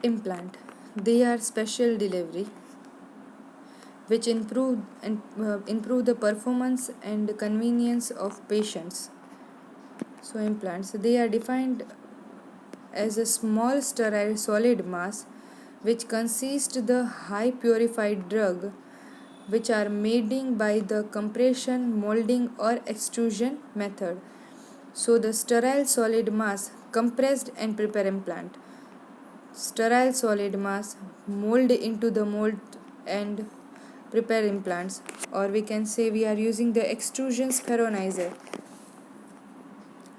Implant. They are special delivery which improve the performance and convenience of patients. So implants, they are defined as a small sterile solid mass which consists the high purified drug which are made by the compression, molding or extrusion method. So the sterile solid mass compressed and prepare implant. Sterile solid mass mold into the mold and prepare implants, or we can say we are using the extrusion spheronizer.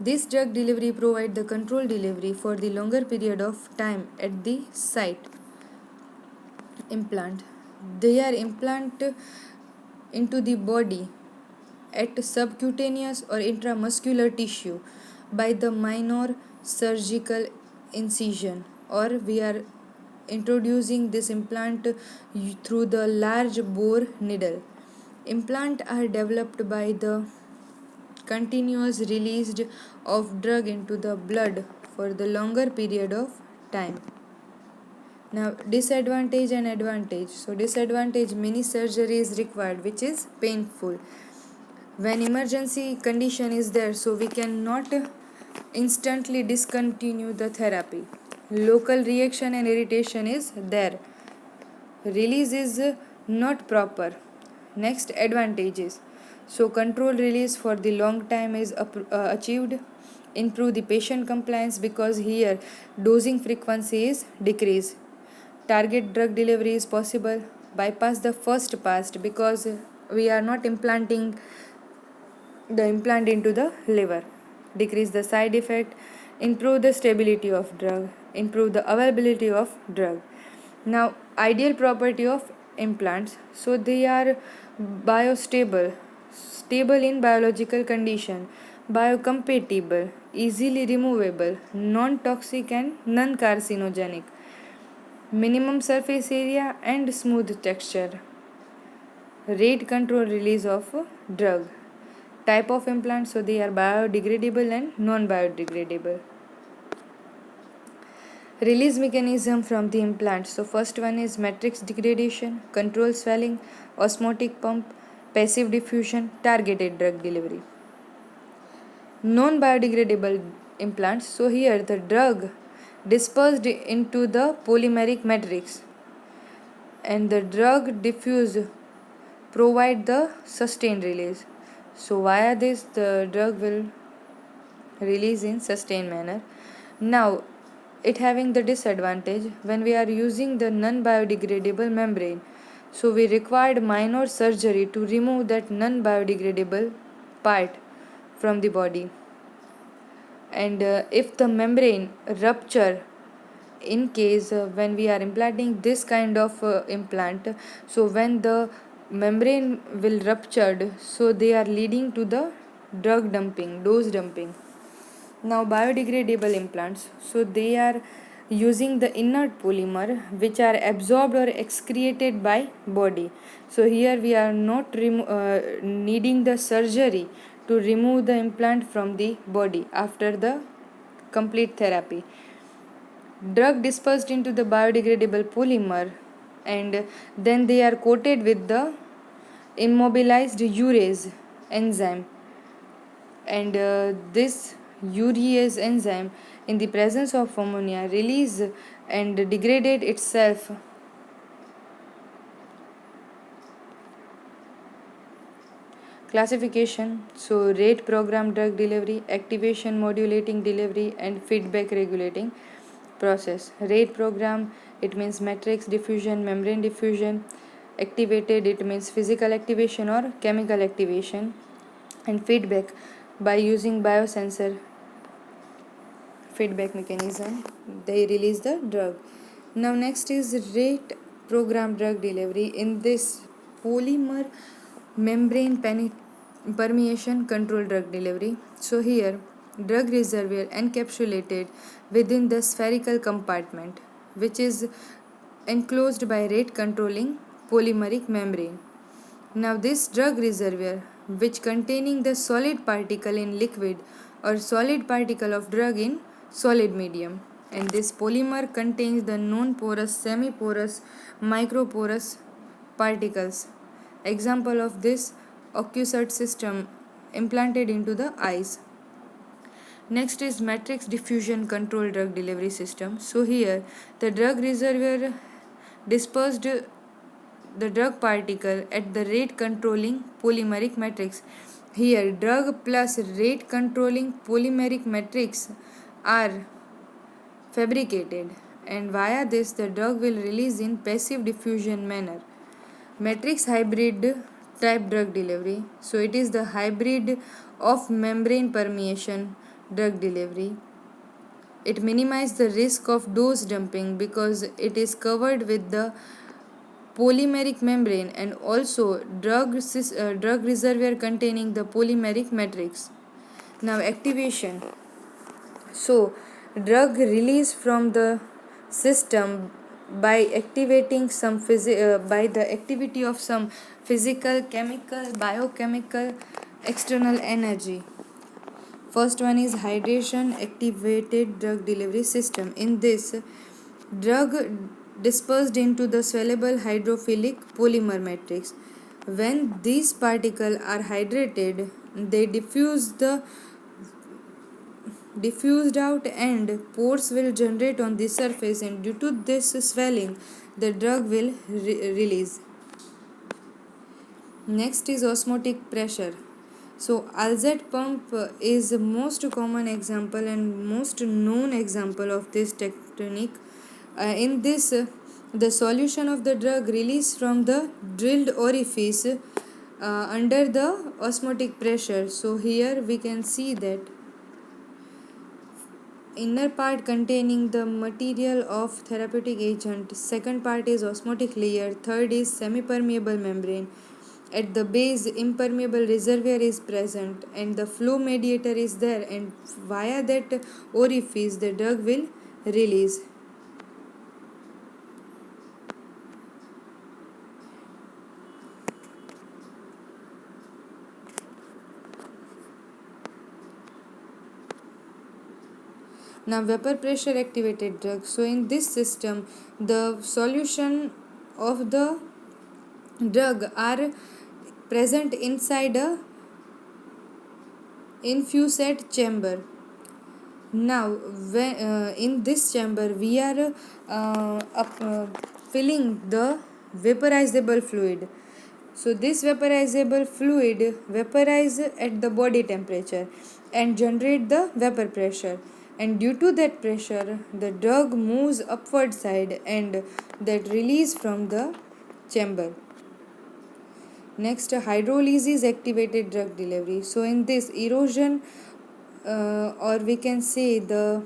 This drug delivery provide the control delivery for the longer period of time at the site. Implant. They are implant into the body at subcutaneous or intramuscular tissue by the minor surgical incision, or we are introducing this implant through the large bore needle. Implants are developed by the continuous release of drug into the blood for the longer period of time. Now disadvantage and advantage. So disadvantage, many surgery is required which is painful. When emergency condition is there, so we cannot instantly discontinue the therapy. Local reaction and irritation is there. Release is not proper. Next, advantages. So control release for the long time is achieved. Improve the patient compliance because here dosing frequency is decreased. Target drug delivery is possible. Bypass the first pass because we are not implanting the implant into the liver. Decrease the side effect. Improve the stability of drug. Improve the availability of drug. Now ideal property of implants. So they are biostable, stable in biological condition, biocompatible, easily removable, non-toxic and non-carcinogenic, minimum surface area and smooth texture, rate control release of drug. Type of implant, so they are biodegradable and non-biodegradable. Release mechanism from the implant. So first one is matrix degradation, control swelling, osmotic pump, passive diffusion, targeted drug delivery. Non-biodegradable implants. So here the drug dispersed into the polymeric matrix and the drug diffuse provide the sustained release. So via this the drug will release in sustained manner. Now it having the disadvantage when we are using the non-biodegradable membrane, so we required minor surgery to remove that non-biodegradable part from the body, and if the membrane rupture in case when we are implanting this kind of implant, so when the membrane will ruptured, so they are leading to the drug dumping, dose dumping. Now biodegradable implants, so they are using the inert polymer which are absorbed or excreted by body. So here we are not needing the surgery to remove the implant from the body after the complete therapy. Drug dispersed into the biodegradable polymer and then they are coated with the immobilized urease enzyme, and this urease enzyme in the presence of ammonia release and degraded itself. Classification, so rate program drug delivery, activation modulating delivery and feedback regulating process. Rate program, it means matrix diffusion, membrane diffusion. Activated, it means physical activation or chemical activation. And feedback, by using biosensor feedback mechanism they release the drug. Now next is rate program drug delivery. In this polymer membrane permeation control drug delivery, so here drug reservoir encapsulated within the spherical compartment which is enclosed by rate controlling polymeric membrane. Now this drug reservoir which containing the solid particle in liquid or solid particle of drug in solid medium. and this polymer contains the non-porous, semi-porous, microporous particles. Example of this occlusat system implanted into the eyes. Next is matrix diffusion control drug delivery system. So here the drug reservoir dispersed the drug particle at the rate controlling polymeric matrix. Here drug plus rate controlling polymeric matrix are fabricated, and via this the drug will release in passive diffusion manner. Matrix hybrid type drug delivery. So it is the hybrid of membrane permeation drug delivery. It minimizes the risk of dose dumping because it is covered with the polymeric membrane and also drug reservoir containing the polymeric matrix. Now activation. So drug release from the system by activating by the activity of some physical, chemical, biochemical external energy. First one is hydration activated drug delivery system. In this, drug dispersed into the soluble hydrophilic polymer matrix. When these particles are hydrated, they diffused out and pores will generate on the surface, and due to this swelling the drug will release. Next is osmotic pressure. So Alzate pump is the most common example and most known example of this technique. In this the solution of the drug released from the drilled orifice under the osmotic pressure. So here we can see that inner part containing the material of therapeutic agent, second part is osmotic layer, third is semi-permeable membrane, at the base impermeable reservoir is present and the flow mediator is there, and via that orifice the drug will release. Now vapor pressure activated drug. So in this system the solution of the drug are present inside a infused chamber. Now in this chamber we are filling the vaporizable fluid. So this vaporizable fluid vaporize at the body temperature and generate the vapor pressure, and due to that pressure the drug moves upward side and that release from the chamber. Next, hydrolysis activated drug delivery. So in this erosion or we can say the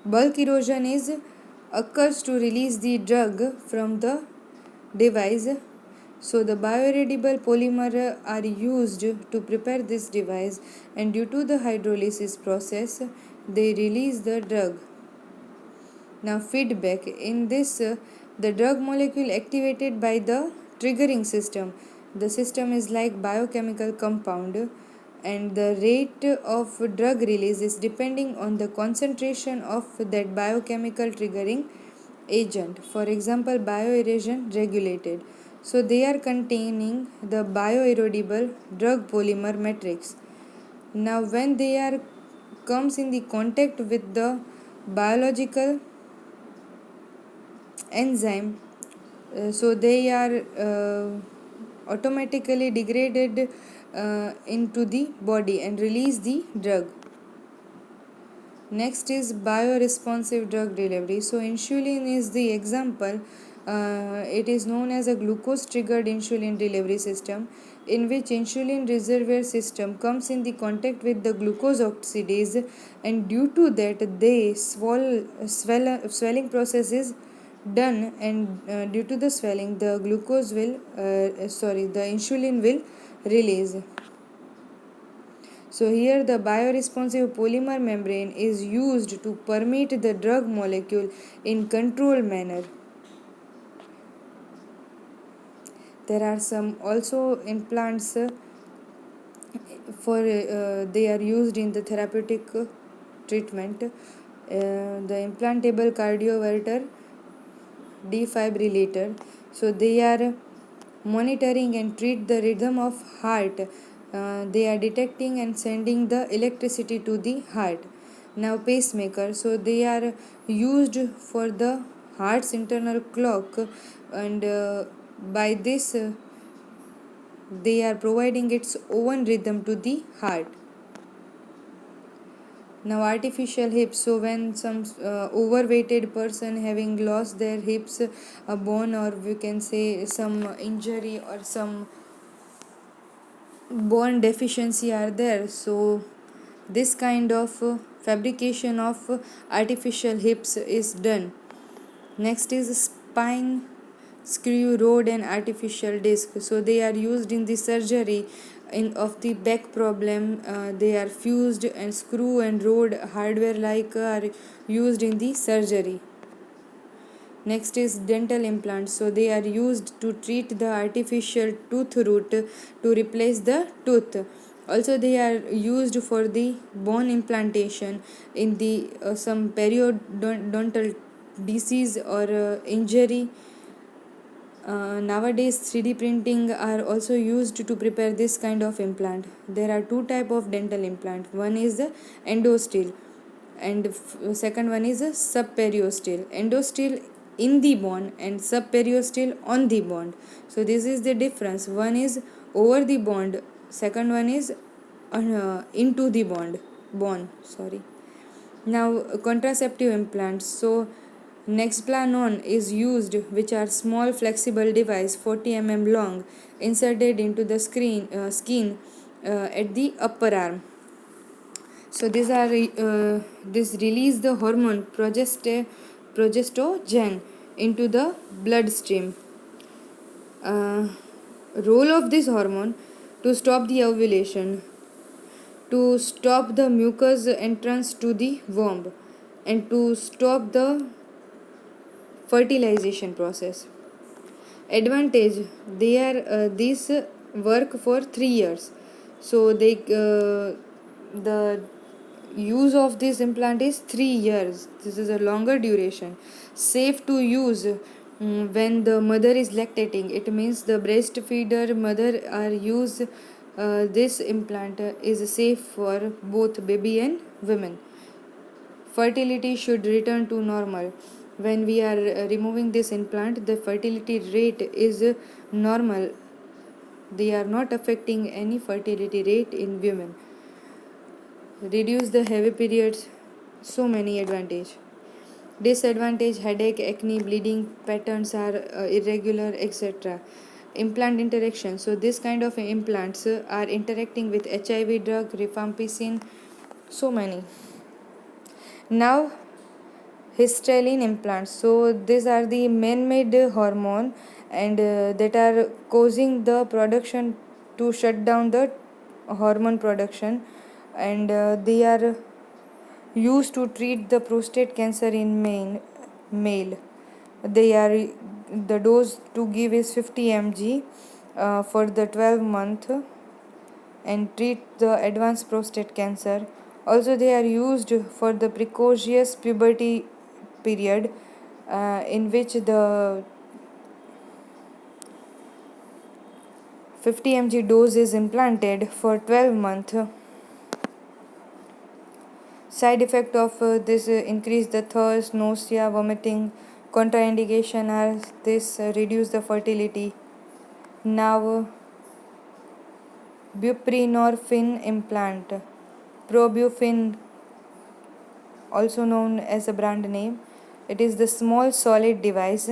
bulk erosion is occurs to release the drug from the device. So the bioerodible polymer are used to prepare this device, and due to the hydrolysis process they release the drug. Now feedback. In this the drug molecule activated by the triggering system. The system is like biochemical compound and the rate of drug release is depending on the concentration of that biochemical triggering agent. For example, bioerosion regulated. So they are containing the bioerodible drug polymer matrix. Now when they are comes in the contact with the biological enzyme, so they are automatically degraded into the body and release the drug. Next is bioresponsive drug delivery. So insulin is the example. It is known as a glucose triggered insulin delivery system, in which insulin reservoir system comes in the contact with the glucose oxidase, and due to that the swelling process is done, and due to the swelling the the insulin will release. So here the bioresponsive polymer membrane is used to permeate the drug molecule in controlled manner. There are some also implants for they are used in the therapeutic treatment. the implantable cardioverter defibrillator. So they are monitoring and treat the rhythm of heart. They are detecting and sending the electricity to the heart. Now pacemaker, so they are used for the heart's internal clock, and by this they are providing its own rhythm to the heart. Now artificial hips, so when some overweighted person having lost their hips, a bone, or we can say some injury or some bone deficiency are there, so this kind of fabrication of artificial hips is done. Next is spine screw rod and artificial disc, so they are used in the surgery in of the back problem. They are fused, and screw and rod hardware like are used in the surgery. Next is dental implants, so they are used to treat the artificial tooth root to replace the tooth. Also they are used for the bone implantation in the some periodontal disease or injury. Nowadays 3D printing are also used to prepare this kind of implant. There are two type of dental implant. One is the endosteel, and second one is a subperiosteal. Endosteel in the bone and subperiosteal on the bone. So this is the difference. One is over the bond, second one is into the bone. Sorry. Now contraceptive implants. So Nexplanon is used, which are small flexible device 40 long inserted into the skin at the upper arm. So these are this release the hormone progestogen into the bloodstream. Uh, Role of this hormone: to stop the ovulation, to stop the mucus entrance to the womb, and to stop the fertilization process. Advantage: they are this work for 3 years, so they the use of this implant is 3 years. This is a longer duration. Safe to use when the mother is lactating. It means the breastfeeder mother are use this implant is safe for both baby and women. Fertility should return to normal. When we are removing this implant, the fertility rate is normal. They are not affecting any fertility rate in women. Reduce the heavy periods. So many advantage. Disadvantage: headache, acne, bleeding patterns are irregular, etc. Implant interaction. So this kind of implants are interacting with HIV drug, rifampicin. So many. Now hysterine implants, so these are the man-made hormone, and that are causing the production to shut down the hormone production, and they are used to treat the prostate cancer in male. They are the dose to give is 50 mg for the 12 month, and treat the advanced prostate cancer. Also, they are used for the precocious puberty period, in which the 50 mg dose is implanted for 12 months. Side effect of this increase the thirst, nausea, vomiting. Contraindication are this reduce the fertility. Now buprenorphine implant, Probufin, also known as a brand name. It is the small solid device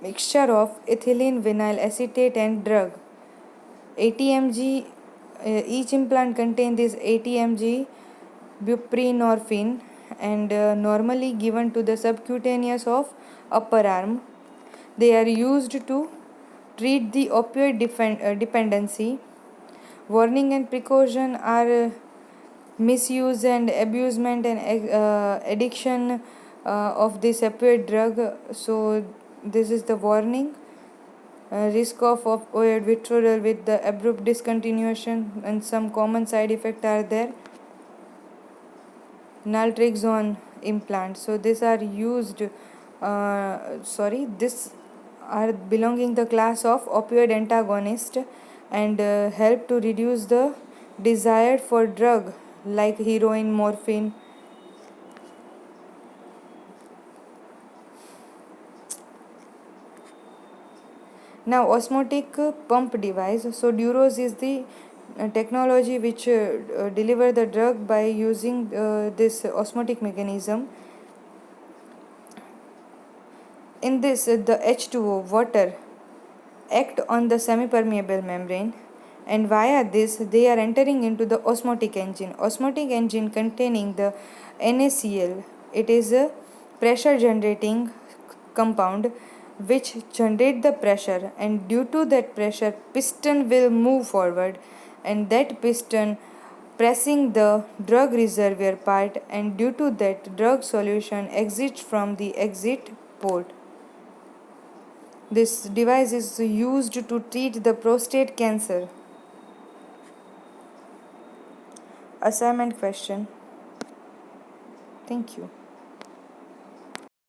mixture of ethylene vinyl acetate and drug. 80 mg, each implant contains this 80 mg buprenorphine, and normally given to the subcutaneous of upper arm. They are used to treat the opioid dependency. Warning and precaution are misuse and abusement and addiction of this opioid drug. So this is the warning. Risk of opioid withdrawal with the abrupt discontinuation, and some common side effects are there. Naltrexone, implant. So these are used this are belonging the class of opioid antagonist and help to reduce the desire for drug like heroin, morphine. Now, osmotic pump device. So, Duros is the technology which deliver the drug by using this osmotic mechanism. In this, the H2O water act on the semi-permeable membrane, and via this they are entering into the osmotic engine. Osmotic engine containing the NaCl. It is a pressure generating compound which generate the pressure, and due to that pressure piston will move forward, and that piston pressing the drug reservoir part, and due to that drug solution exits from the exit port. This device is used to treat the prostate cancer. Assignment question. Thank you.